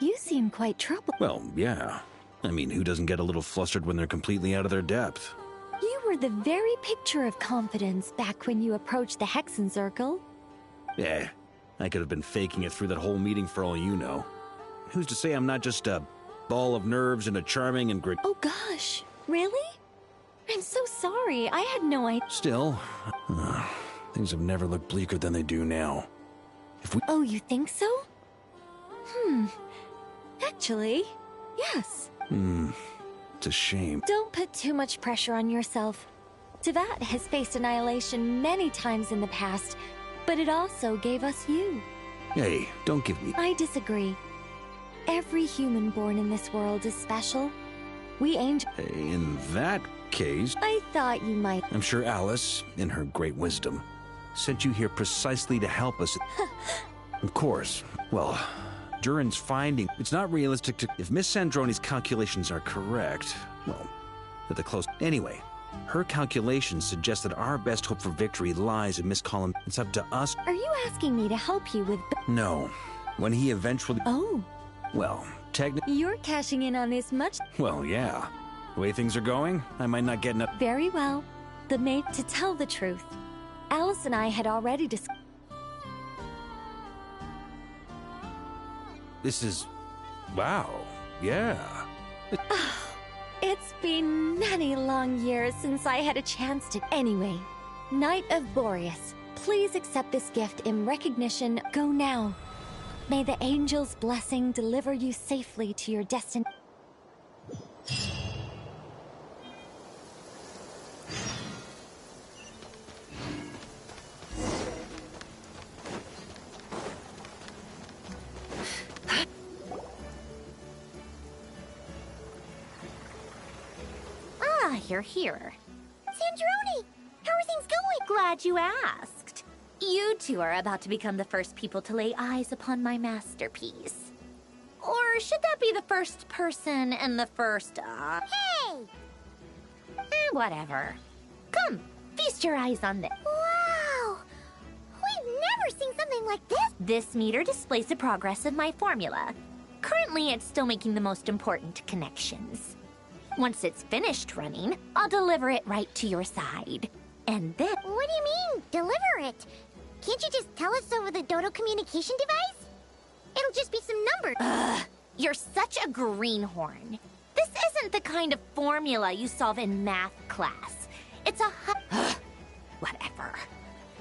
You seem quite troubled. Well, yeah. I mean, who doesn't get a little flustered when they're completely out of their depth? You were the very picture of confidence back when you approached the Hexen Circle. Yeah, I could have been faking it through that whole meeting for all you know. Who's to say I'm not just a ball of nerves and a charming and Oh gosh, really? I'm so sorry, I had no idea. Still, things have never looked bleaker than they do now. If we... Oh, you think so? Actually, yes. It's a shame. Don't put too much pressure on yourself. Tevat has faced annihilation many times in the past, but it also gave us you. Hey, don't give me... I disagree. Every human born in this world is special. We angels... In that case... I thought you might... I'm sure Alice, in her great wisdom, sent you here precisely to help us. Of course. Well, Durin's finding... It's not realistic to... If Miss Sandroni's calculations are correct... Well, at the close... Anyway, her calculations suggest that our best hope for victory lies in Miss Column. It's up to us... Are you asking me to help you with... No. When he eventually... Oh. Well, technically... You're cashing in on this much... Well, yeah. The way things are going, I might not get enough... Very well. To tell the truth, Alice and I had already discussed... This is... Wow. Yeah. It's been many long years since I had a chance to... Anyway, Knight of Boreas, please accept this gift in recognition. Go now. May the angel's blessing deliver you safely to your destination. You're here. Sandrone! How are things going? Glad you asked. You two are about to become the first people to lay eyes upon my masterpiece. Or should that be the first person and the first, Hey! Whatever. Come, feast your eyes on this. Wow! We've never seen something like this! This meter displays the progress of my formula. Currently, it's still making the most important connections. Once it's finished running, I'll deliver it right to your side. And then... What do you mean, deliver it? Can't you just tell us over the Dodo communication device? It'll just be some numbers. Ugh, you're such a greenhorn. This isn't the kind of formula you solve in math class. It's a whatever.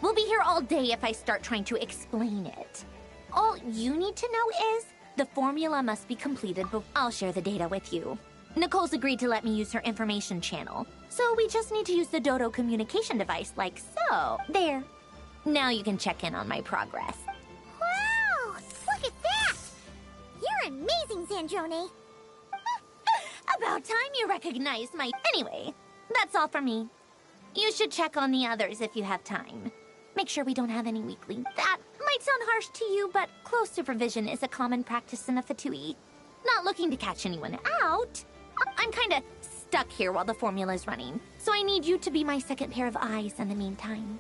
We'll be here all day if I start trying to explain it. All you need to know is the formula must be completed, but I'll share the data with you. Nicole's agreed to let me use her information channel, so we just need to use the Dodo communication device like so. There. Now you can check in on my progress. Wow! Look at that! You're amazing, Sandrone. About time you recognized my... Anyway, that's all for me. You should check on the others if you have time. Make sure we don't have any weakling. That might sound harsh to you, but close supervision is a common practice in the Fatui. Not looking to catch anyone out. I'm kinda stuck here while the formula's running, so I need you to be my second pair of eyes in the meantime.